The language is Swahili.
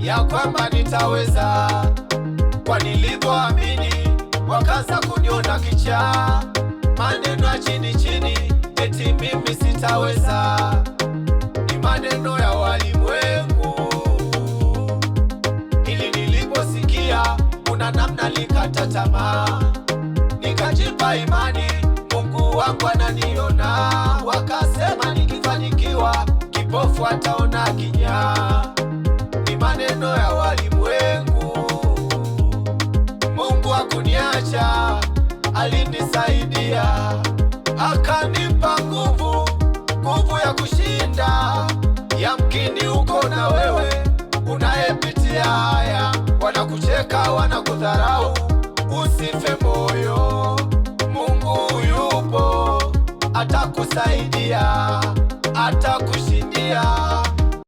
ya kwamba nitaweza, kwa nilivyoamini wakaanza kuniona kichaa, maneno ya chini chini eti mimi sitaweza, ni maneno ya walimwengu. Ili niliposikia kuna namna likata tamaa, nikajipa imani Mungu wangu ananiona. Wakasema nikifanikiwa kipofu ataona kinyaa, ni maneno ya walimwengu. Mungu hakuniacha, alinisaidia, akanipa nguvu ya kushinda. Yamkini uko na wewe unayepitia haya, wanakucheka wanakudharau, usife moyo. Mungu yupo, atakusaidia, atakushindia.